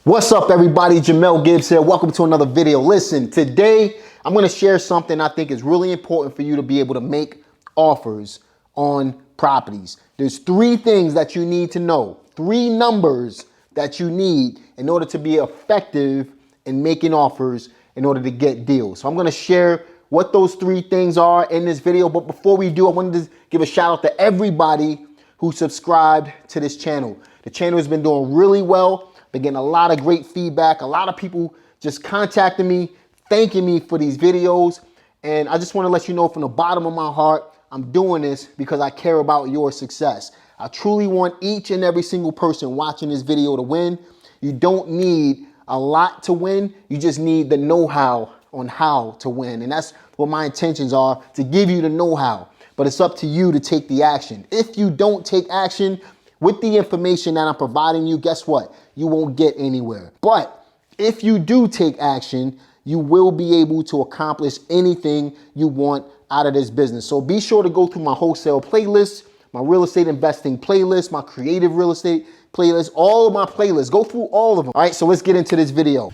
What's up, everybody? Jamel Gibbs here. Welcome to another video. Listen, today I'm going to share something I think is really important for you to be able to make offers on properties. There's three things that you need to know, three numbers that you need in order to be effective in making offers in order to get deals. So I'm going to share what those three things are in this video. But before we do, I wanted to give a shout out to everybody who subscribed to this channel. The channel has been doing really well. Been getting a lot of great feedback. A lot of people just contacting me, thanking me for these videos. And I just want to let you know from the bottom of my heart, I'm doing this because I care about your success. I truly want each and every single person watching this video to win. You don't need a lot to win. You just need the know-how on how to win. And that's what my intentions are, to give you the know-how. But it's up to you to take the action. If you don't take action with the information that I'm providing you, guess what? You won't get anywhere. But if you do take action, you will be able to accomplish anything you want out of this business. So be sure to go through my wholesale playlist, my real estate investing playlist, my creative real estate playlist, all of my playlists. Go through all of them. All right, so let's get into this video.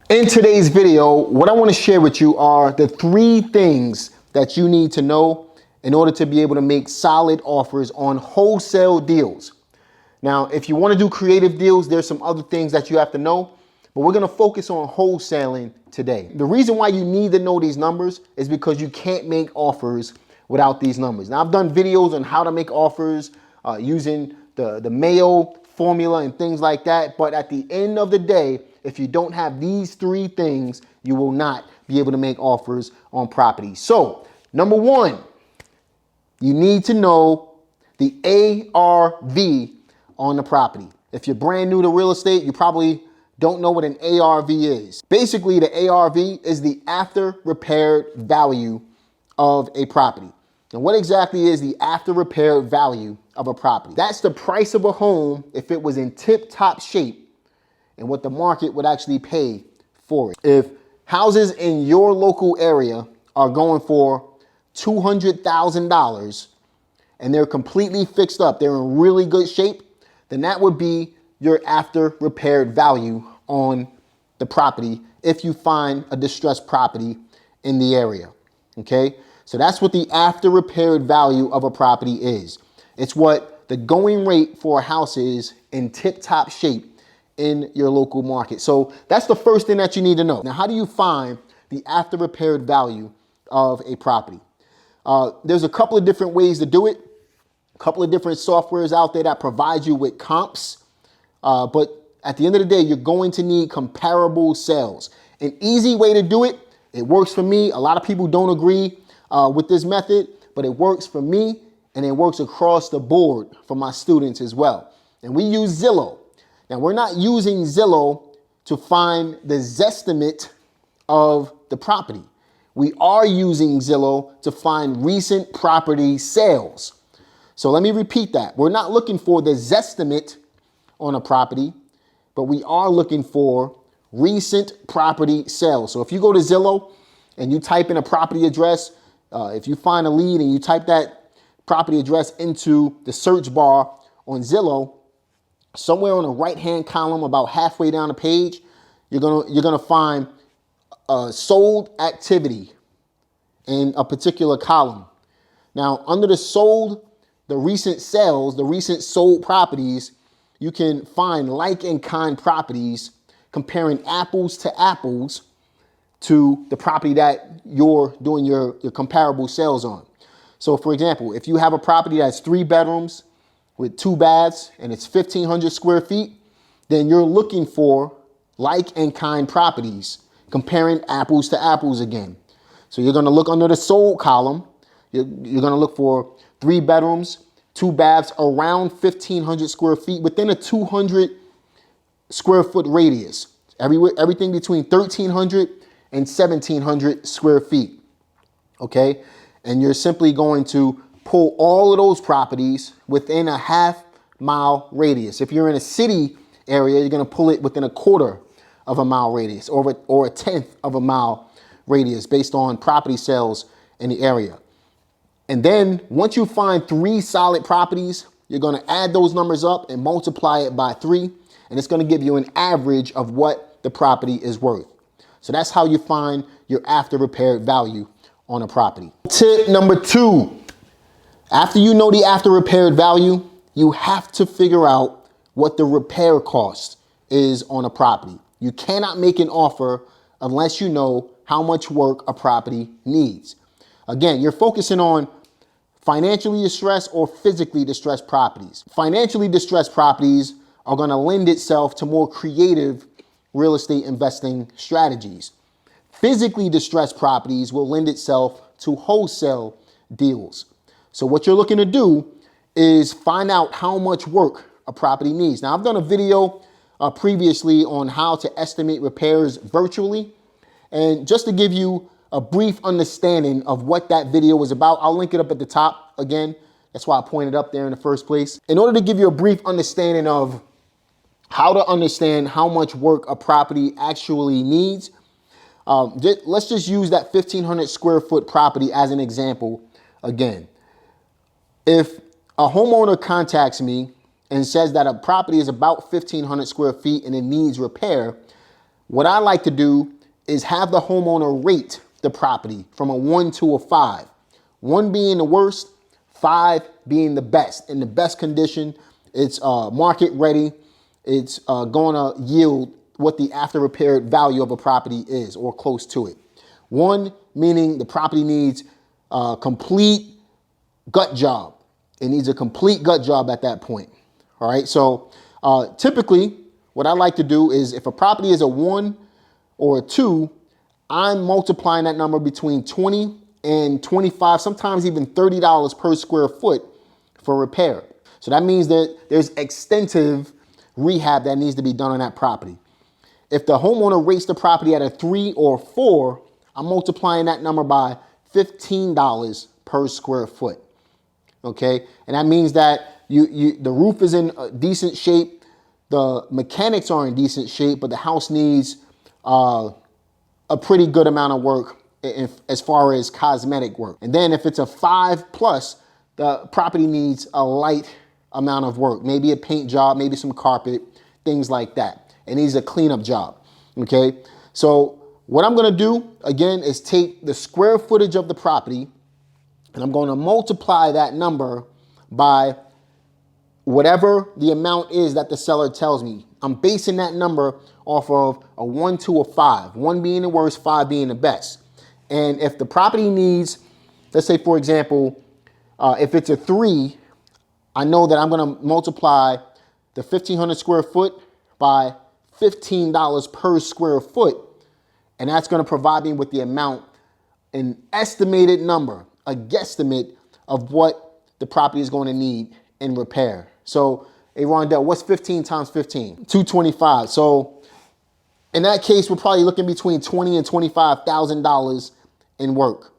In today's video, what I want to share with you are the three things that you need to know in order to be able to make solid offers on wholesale deals. Now, if you want to do creative deals, there's some other things that you have to know, but we're going to focus on wholesaling today. The reason why you need to know these numbers is because you can't make offers without these numbers. Now, I've done videos on how to make offers using the Mayo formula and things like that, but at the end of the day, if you don't have these three things, you will not be able to make offers on property. So, number one, you need to know the ARV on the property. If you're brand new to real estate, you probably don't know what an ARV is. Basically, the ARV is the after repaired value of a property. And what exactly is the after repaired value of a property? That's the price of a home if it was in tip-top shape and what the market would actually pay for it. If houses in your local area are going for $200,000 and they're completely fixed up, they're in really good shape, then that would be your after repaired value on the property if you find a distressed property in the area. Okay, so that's what the after repaired value of a property is. It's what the going rate for a house is in tip-top shape in your local market. So that's the first thing that you need to know. Now, how do you find the after repaired value of a property? There's a couple of different ways to do it. A couple of different softwares out there that provide you with comps. But at the end of the day, you're going to need comparable sales. An easy way to do it, it works for me. A lot of people don't agree with this method, but it works for me and it works across the board for my students as well. And we use Zillow. Now, we're not using Zillow to find the Zestimate of the property. We are using Zillow to find recent property sales. So let me repeat that. We're not looking for the Zestimate on a property, but we are looking for recent property sales. So if you go to Zillow and you type in a property address, if you find a lead and you type that property address into the search bar on Zillow, somewhere on the right-hand column, about halfway down the page, you're gonna find sold activity in a particular column. Now, under the sold, the recent sales, the recent sold properties, you can find like and kind properties comparing apples to apples to the property that you're doing your comparable sales on. So for example, if you have a property that's 3 bedrooms with 2 baths and it's 1,500 square feet, then you're looking for like and kind properties comparing apples to apples again. So you're gonna look under the sold column. You're gonna look for 3 bedrooms, 2 baths around 1,500 square feet within a 200 square foot radius. Everything between 1,300 and 1,700 square feet. Okay, and you're simply going to pull all of those properties within a half-mile radius. If you're in a city area, you're gonna pull it within a quarter of a mile radius or a 1/10 of a mile radius based on property sales in the area. And then once you find 3 solid properties, you're going to add those numbers up and multiply it by 3. and it's going to give you an average of what the property is worth. So that's how you find your after repaired value on a property. Tip number 2, after you know the after repaired value, you have to figure out what the repair cost is on a property. You cannot make an offer unless you know how much work a property needs. Again, you're focusing on financially distressed or physically distressed properties. Financially distressed properties are going to lend itself to more creative real estate investing strategies. Physically distressed properties will lend itself to wholesale deals. So what you're looking to do is find out how much work a property needs. Now, I've done a video previously on how to estimate repairs virtually. And just to give you a brief understanding of what that video was about, I'll link it up at the top again. That's why I pointed up there in the first place. In order to give you a brief understanding of how to understand how much work a property actually needs, let's just use that 1,500 square foot property as an example again. If a homeowner contacts me and says that a property is about 1,500 square feet and it needs repair, what I like to do is have the homeowner rate the property from a 1 to a 5. 1 being the worst, 5 being the best. In the best condition, it's market ready. It's going to yield what the after repaired value of a property is or close to it. 1 meaning the property needs a complete gut job. It needs a complete gut job at that point. All right. So typically what I like to do is if a property is a 1 or a 2, I'm multiplying that number between 20 and 25, sometimes even $30 per square foot for repair. So that means that there's extensive rehab that needs to be done on that property. If the homeowner rates the property at a 3 or 4, I'm multiplying that number by $15 per square foot. Okay. And that means that the roof is in decent shape. The mechanics are in decent shape, but the house needs a pretty good amount of work as far as cosmetic work. And then if it's a 5+, the property needs a light amount of work, maybe a paint job, maybe some carpet, things like that. It needs a cleanup job. Okay. So what I'm going to do again is take the square footage of the property and I'm going to multiply that number by whatever the amount is that the seller tells me. I'm basing that number off of a 1 to a 5, 1 being the worst, 5 being the best. And if the property needs, let's say, for example, if it's a 3, I know that I'm going to multiply the 1,500 square foot by $15 per square foot. And that's going to provide me with the amount, an estimated number, a guesstimate of what the property is going to need in repair. So, hey, Rondell, what's 15 times 15? 225. So in that case, we're probably looking between $20,000 and $25,000 in work.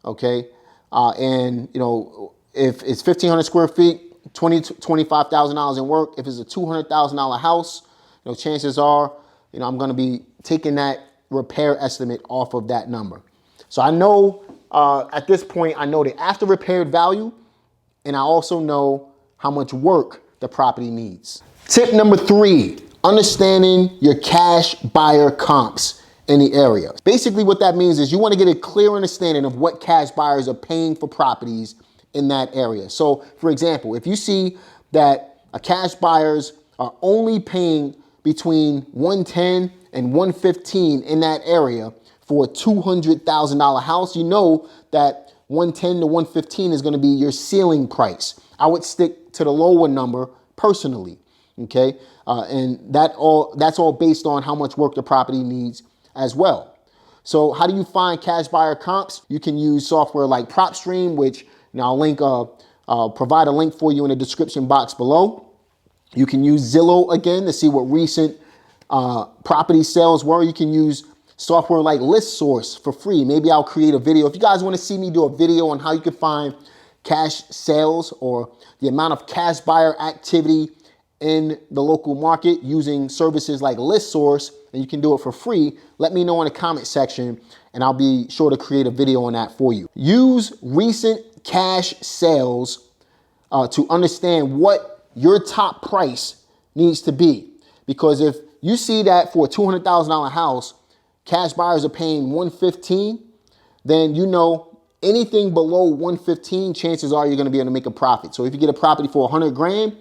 Okay. And you know, if it's 1,500 square feet, $25,000 in work. If it's a $200,000 house, you know, chances are, you know, I'm going to be taking that repair estimate off of that number. So I know at this point, I know the after repaired value, and I also know how much work the property needs. Tip number 3, understanding your cash buyer comps in the area. Basically what that means is you want to get a clear understanding of what cash buyers are paying for properties in that area. So for example, if you see that a cash buyers are only paying between $110,000 and $115,000 in that area for a $200,000 house, you know that $110,000 to $115,000 is going to be your ceiling price. I would stick to the lower number personally. Okay. And that's all based on how much work the property needs as well. So how do you find cash buyer comps? You can use software like PropStream, which now I'll provide a link for you in the description box below. You can use Zillow again to see what recent property sales were. You can use software like ListSource for free. Maybe I'll create a video. If you guys want to see me do a video on how you can find cash sales or the amount of cash buyer activity in the local market using services like ListSource, and you can do it for free, let me know in the comment section and I'll be sure to create a video on that for you. Use recent cash sales to understand what your top price needs to be. Because if you see that for a $200,000 house, cash buyers are paying $115,000, then you know anything below $115,000, chances are you're going to be able to make a profit. So if you get a property for 100 grand,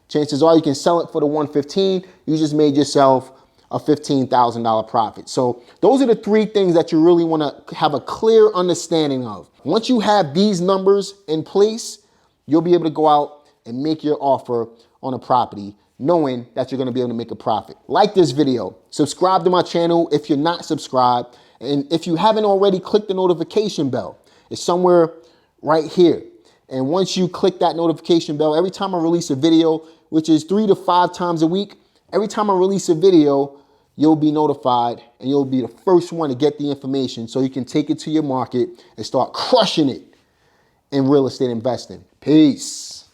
chances are you can sell it for the $115,000. You just made yourself a $15,000 profit. So those are the three things that you really want to have a clear understanding of. Once you have these numbers in place, you'll be able to go out and make your offer on a property knowing that you're going to be able to make a profit. Like this video, subscribe to my channel if you're not subscribed. And if you haven't already, click the notification bell. It's somewhere right here. And once you click that notification bell, every time I release a video, which is 3 to 5 times a week, every time I release a video, you'll be notified and you'll be the first one to get the information so you can take it to your market and start crushing it in real estate investing. Peace.